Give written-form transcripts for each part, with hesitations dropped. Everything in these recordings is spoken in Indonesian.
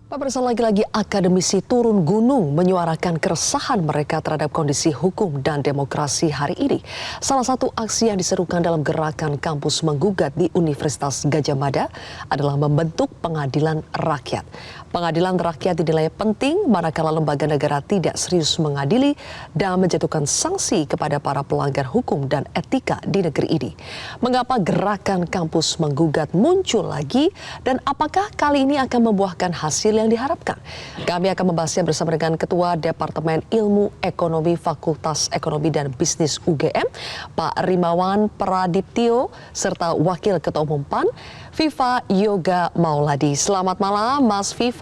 Pak Pemirsa, lagi-lagi akademisi turun gunung menyuarakan keresahan mereka terhadap kondisi hukum dan demokrasi hari ini. Salah satu aksi yang diserukan dalam gerakan kampus menggugat di Universitas Gadjah Mada adalah membentuk pengadilan rakyat. Pengadilan rakyat dinilai penting manakala lembaga negara tidak serius mengadili dan menjatuhkan sanksi kepada para pelanggar hukum dan etika di negeri ini. Mengapa gerakan kampus menggugat muncul lagi dan apakah kali ini akan membuahkan hasil yang diharapkan? Kami akan membahasnya bersama dengan Ketua Departemen Ilmu Ekonomi Fakultas Ekonomi dan Bisnis UGM, Pak Rimawan Pradiptyo, serta Wakil Ketua Umum PAN, Viva Yoga Mauladi. Selamat malam, Mas Viva.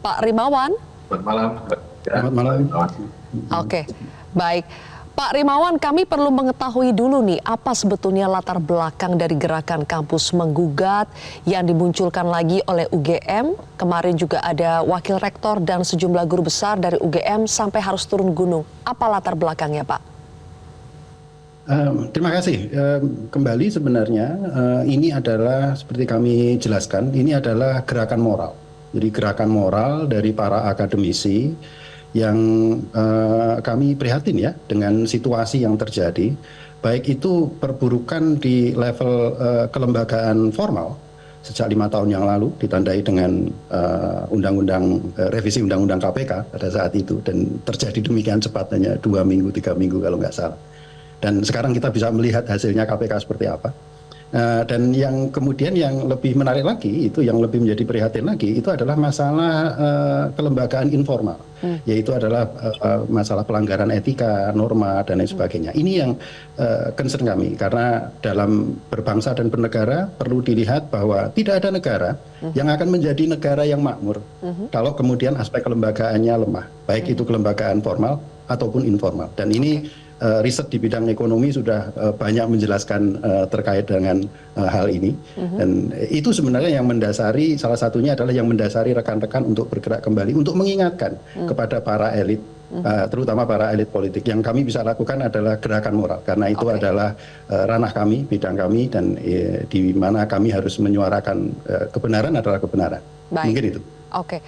Pak Rimawan. Selamat malam. Selamat malam. Oke, baik. Pak Rimawan, kami perlu mengetahui dulu nih apa sebetulnya latar belakang dari gerakan kampus menggugat yang dimunculkan lagi oleh UGM. Kemarin juga ada wakil rektor dan sejumlah guru besar dari UGM sampai harus turun gunung. Apa latar belakangnya, Pak? Terima kasih. Kembali sebenarnya ini adalah seperti kami jelaskan, ini adalah gerakan moral. Jadi gerakan moral dari para akademisi yang kami prihatin ya dengan situasi yang terjadi, baik itu perburukan di level kelembagaan formal sejak 5 tahun yang lalu ditandai dengan revisi undang-undang KPK pada saat itu, dan terjadi demikian cepat, hanya 2 minggu 3 minggu kalau nggak salah. Dan sekarang kita bisa melihat hasilnya KPK seperti apa. Dan yang kemudian yang lebih menarik lagi, itu yang lebih menjadi prihatin lagi, itu adalah masalah kelembagaan informal, yaitu adalah masalah pelanggaran etika, norma, dan lain sebagainya. Ini yang concern kami, karena dalam berbangsa dan bernegara perlu dilihat bahwa tidak ada negara yang akan menjadi negara yang makmur kalau kemudian aspek kelembagaannya lemah, baik itu kelembagaan formal ataupun informal. Dan ini riset di bidang ekonomi sudah banyak menjelaskan terkait dengan hal ini, dan itu sebenarnya yang mendasari, salah satunya adalah yang mendasari rekan-rekan untuk bergerak kembali untuk mengingatkan kepada para elit, terutama para elit politik. Yang kami bisa lakukan adalah gerakan moral, karena itu adalah ranah kami, bidang kami, dan di mana kami harus menyuarakan kebenaran adalah kebenaran. Baik. Mungkin itu. Oke.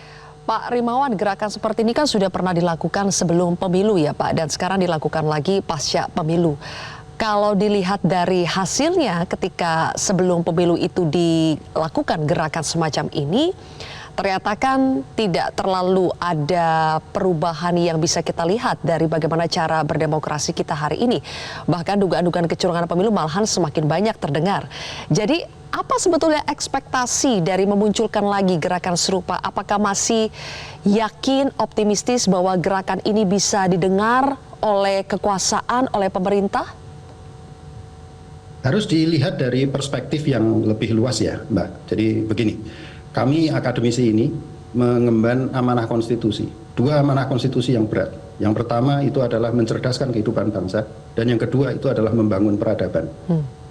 Pak Rimawan, gerakan seperti ini kan sudah pernah dilakukan sebelum pemilu ya Pak, dan sekarang dilakukan lagi pasca pemilu. Kalau dilihat dari hasilnya ketika sebelum pemilu itu dilakukan gerakan semacam ini, ternyata kan tidak terlalu ada perubahan yang bisa kita lihat dari bagaimana cara berdemokrasi kita hari ini. Bahkan dugaan-dugaan kecurangan pemilu malahan semakin banyak terdengar. Jadi apa sebetulnya ekspektasi dari memunculkan lagi gerakan serupa? Apakah masih yakin, optimistis bahwa gerakan ini bisa didengar oleh kekuasaan, oleh pemerintah? Harus dilihat dari perspektif yang lebih luas ya, Mbak. Jadi begini, kami akademisi ini mengemban amanah konstitusi. 2 amanah konstitusi yang berat. Yang pertama itu adalah mencerdaskan kehidupan bangsa, dan yang kedua itu adalah membangun peradaban.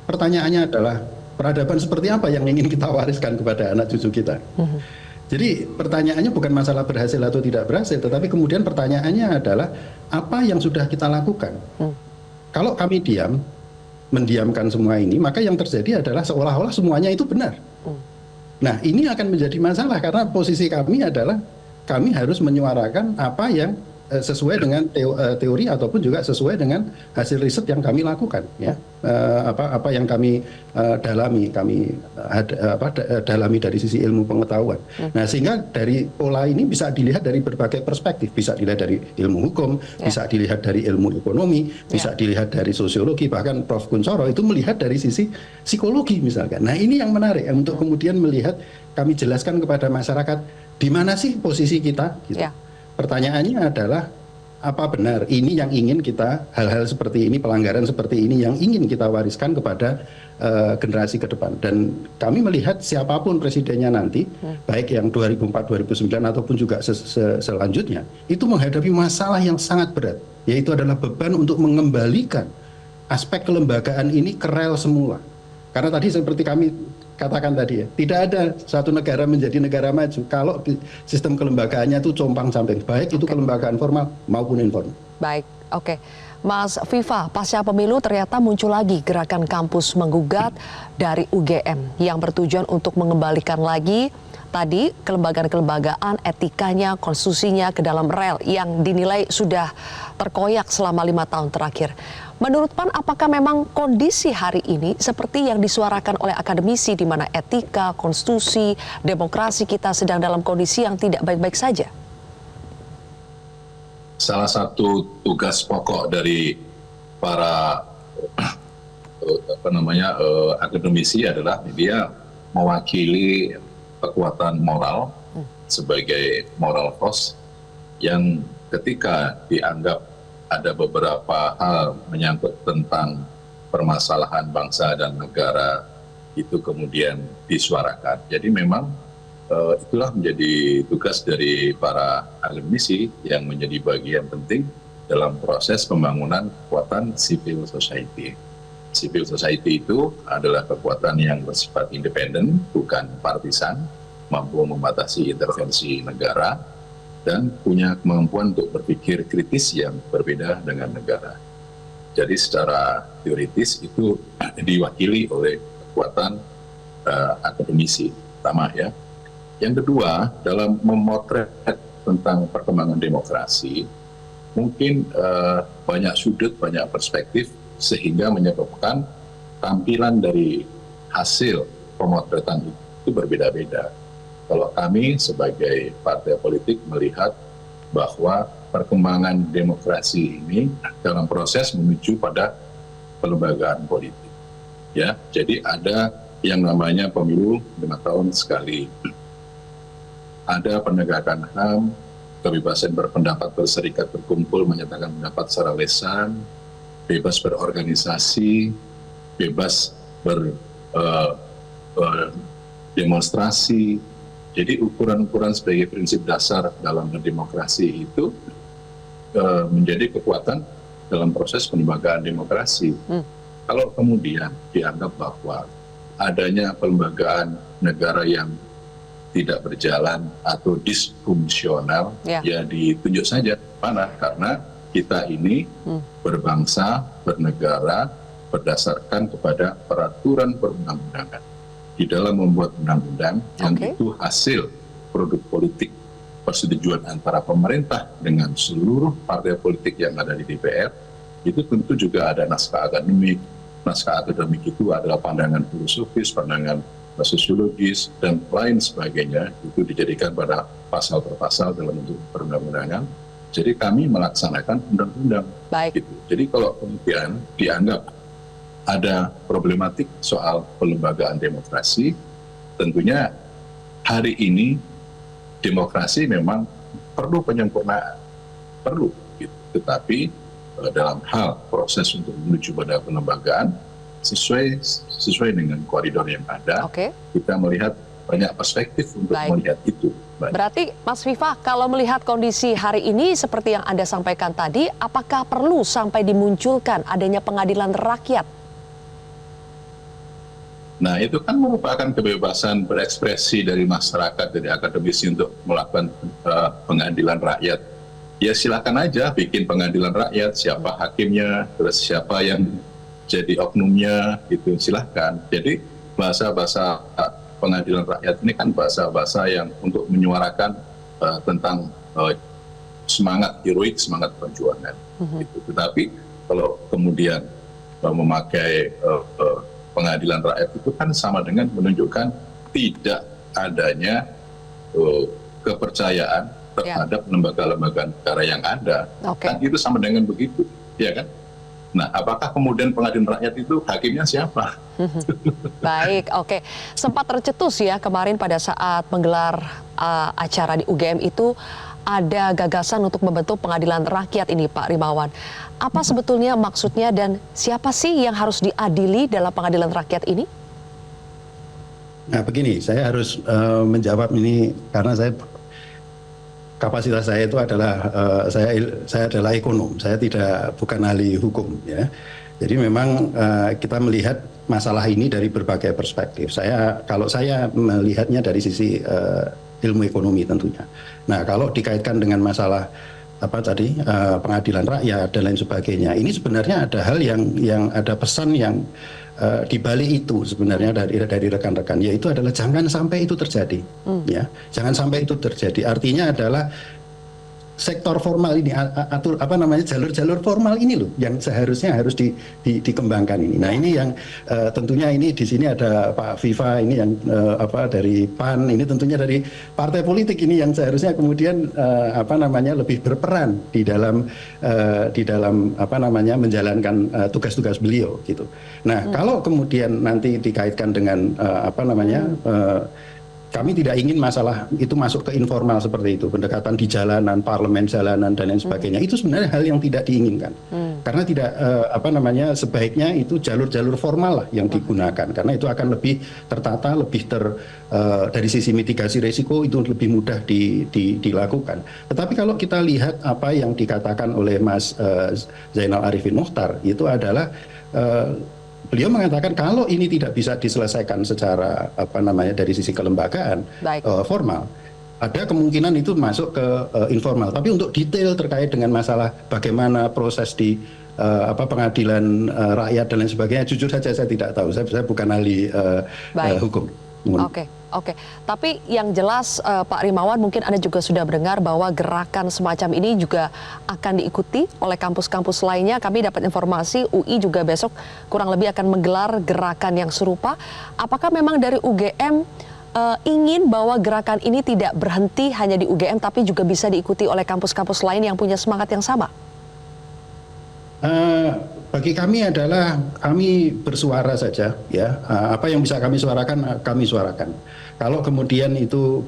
Pertanyaannya adalah, peradaban seperti apa yang ingin kita wariskan kepada anak cucu kita? Jadi pertanyaannya bukan masalah berhasil atau tidak berhasil, tetapi kemudian pertanyaannya adalah apa yang sudah kita lakukan. Kalau kami mendiamkan semua ini, maka yang terjadi adalah seolah-olah semuanya itu benar. Nah, ini akan menjadi masalah karena posisi kami adalah kami harus menyuarakan apa yang sesuai dengan teori ataupun juga sesuai dengan hasil riset yang kami lakukan, ya. Apa yang kami dalami dari sisi ilmu pengetahuan. Nah, sehingga dari pola ini bisa dilihat dari berbagai perspektif, bisa dilihat dari ilmu hukum, bisa dilihat dari ilmu ekonomi, bisa dilihat dari sosiologi, bahkan Prof. Kuncoro itu melihat dari sisi psikologi misalkan. Nah, ini yang menarik untuk kemudian melihat, kami jelaskan kepada masyarakat di mana sih posisi kita, gitu. Pertanyaannya adalah, apa benar ini yang ingin kita, hal-hal seperti ini, pelanggaran seperti ini yang ingin kita wariskan kepada generasi ke depan. Dan kami melihat siapapun presidennya nanti, baik yang 2004-2009 ataupun juga selanjutnya, itu menghadapi masalah yang sangat berat, yaitu adalah beban untuk mengembalikan aspek kelembagaan ini ke rel semula. Karena tadi seperti kami katakan tadi ya, tidak ada satu negara menjadi negara maju kalau sistem kelembagaannya itu compang-camping, baik itu kelembagaan formal maupun informal. Baik, oke. Mas Viva, pasca pemilu ternyata muncul lagi gerakan kampus menggugat dari UGM yang bertujuan untuk mengembalikan lagi tadi kelembagaan-kelembagaan, etikanya, konstitusinya ke dalam rel yang dinilai sudah terkoyak selama 5 tahun terakhir. Menurut PAN, apakah memang kondisi hari ini seperti yang disuarakan oleh akademisi di mana etika, konstitusi, demokrasi kita sedang dalam kondisi yang tidak baik-baik saja? Salah satu tugas pokok dari para akademisi adalah dia mewakili kekuatan moral sebagai moral force yang ketika dianggap ada beberapa hal menyangkut tentang permasalahan bangsa dan negara itu kemudian disuarakan. Jadi memang itulah menjadi tugas dari para akademisi yang menjadi bagian penting dalam proses pembangunan kekuatan civil society. Civil society itu adalah kekuatan yang bersifat independen, bukan partisan, mampu membatasi intervensi negara, dan punya kemampuan untuk berpikir kritis yang berbeda dengan negara. Jadi secara teoritis itu diwakili oleh kekuatan akademisi, pertama ya. Yang kedua, dalam memotret tentang perkembangan demokrasi, mungkin banyak sudut, banyak perspektif, sehingga menyebabkan tampilan dari hasil pemotretan itu berbeda-beda. Kalau kami sebagai partai politik melihat bahwa perkembangan demokrasi ini dalam proses menuju pada pelembagaan politik. Ya, jadi ada yang namanya pemilu 5 tahun sekali. Ada penegakan HAM, kebebasan berpendapat, berserikat, berkumpul, menyatakan pendapat secara lisan, bebas berorganisasi, bebas berdemonstrasi. Jadi ukuran-ukuran sebagai prinsip dasar dalam berdemokrasi itu menjadi kekuatan dalam proses pelembagaan demokrasi. Kalau kemudian dianggap bahwa adanya pelembagaan negara yang tidak berjalan atau disfungsional, ya ditunjuk saja mana, karena kita ini berbangsa, bernegara, berdasarkan kepada peraturan perundang-undangan. Di dalam membuat undang-undang yang itu hasil produk politik persetujuan antara pemerintah dengan seluruh partai politik yang ada di DPR, itu tentu juga ada naskah akademik. Naskah akademik itu adalah pandangan filosofis, pandangan sosiologis, dan lain sebagainya. Itu dijadikan pada pasal per pasal dalam bentuk perundang-undangan. Jadi kami melaksanakan undang-undang. Gitu. Jadi kalau kemudian dianggap ada problematik soal pelembagaan demokrasi, tentunya hari ini demokrasi memang perlu penyempurnaan, perlu. Gitu. Tetapi dalam hal proses untuk menuju pada pelembagaan sesuai dengan koridor yang ada, kita melihat banyak perspektif untuk melihat itu. Berarti Mas Viva, kalau melihat kondisi hari ini seperti yang Anda sampaikan tadi, apakah perlu sampai dimunculkan adanya pengadilan rakyat? Nah, itu kan merupakan kebebasan berekspresi dari masyarakat, dari akademisi untuk melakukan pengadilan rakyat. Ya silakan aja bikin pengadilan rakyat, siapa hakimnya, terus siapa yang jadi oknumnya, gitu silahkan. Jadi bahasa-bahasa pengadilan rakyat ini kan bahasa-bahasa yang untuk menyuarakan tentang semangat heroik, semangat perjuangan. Gitu. Tetapi kalau kemudian memakai pengadilan rakyat itu kan sama dengan menunjukkan tidak adanya kepercayaan terhadap lembaga-lembaga negara yang ada. Kan itu sama dengan begitu, ya kan? Nah, apakah kemudian pengadilan rakyat itu hakimnya siapa? Baik, oke. Sempat tercetus ya kemarin pada saat menggelar acara di UGM itu ada gagasan untuk membentuk pengadilan rakyat ini, Pak Rimawan. Apa sebetulnya maksudnya dan siapa sih yang harus diadili dalam pengadilan rakyat ini? Nah, begini, saya harus menjawab ini karena kapasitas saya itu adalah saya adalah ekonom, saya bukan ahli hukum ya. Jadi memang kita melihat masalah ini dari berbagai perspektif. Kalau saya melihatnya dari sisi ilmu ekonomi tentunya. Nah, kalau dikaitkan dengan masalah pengadilan rakyat dan lain sebagainya. Ini sebenarnya ada hal yang ada pesan yang di balik itu sebenarnya dari rekan-rekan, yaitu adalah jangan sampai itu terjadi, ya, jangan sampai itu terjadi. Artinya adalah sektor formal ini, jalur-jalur formal ini loh yang seharusnya harus dikembangkan ini. Nah ini yang tentunya ini di sini ada Pak Viva ini yang dari PAN, ini tentunya dari partai politik ini yang seharusnya kemudian lebih berperan di dalam menjalankan tugas-tugas beliau gitu. Nah kalau kemudian nanti dikaitkan dengan kami tidak ingin masalah itu masuk ke informal seperti itu, pendekatan di jalanan, parlemen jalanan dan lain sebagainya. Itu sebenarnya hal yang tidak diinginkan. Karena tidak sebaiknya itu jalur-jalur formal lah yang digunakan, karena itu akan lebih tertata, lebih dari sisi mitigasi risiko itu lebih mudah dilakukan. Tetapi kalau kita lihat apa yang dikatakan oleh Mas Zainal Arifin Mochtar, itu adalah beliau mengatakan kalau ini tidak bisa diselesaikan secara dari sisi kelembagaan formal, ada kemungkinan itu masuk ke informal. Tapi untuk detail terkait dengan masalah bagaimana proses di pengadilan rakyat dan lain sebagainya, jujur saja saya tidak tahu. Saya bukan ahli hukum. Oke. Tapi yang jelas Pak Rimawan, mungkin Anda juga sudah mendengar bahwa gerakan semacam ini juga akan diikuti oleh kampus-kampus lainnya. Kami dapat informasi UI juga besok kurang lebih akan menggelar gerakan yang serupa. Apakah memang dari UGM ingin bahwa gerakan ini tidak berhenti hanya di UGM tapi juga bisa diikuti oleh kampus-kampus lain yang punya semangat yang sama? Bagi kami adalah kami bersuara saja, ya, apa yang bisa kami suarakan kami suarakan. Kalau kemudian itu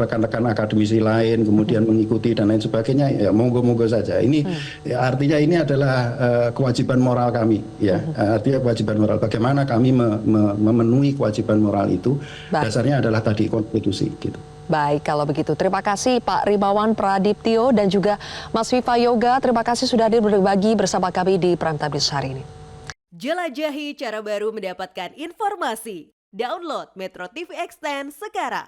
rekan-rekan akademisi lain kemudian mengikuti dan lain sebagainya, ya monggo-monggo saja. Ini ya, artinya ini adalah kewajiban moral kami, ya. Artinya kewajiban moral. Bagaimana kami memenuhi kewajiban moral itu? Dasarnya adalah tadi konstitusi, gitu. Baik, kalau begitu. Terima kasih Pak Rimawan Pradiptyo dan juga Mas Viva Yoga. Terima kasih sudah hadir berbagi bersama kami di Prime Time News hari ini. Jelajahi cara baru mendapatkan informasi. Download Metro TV Extend sekarang.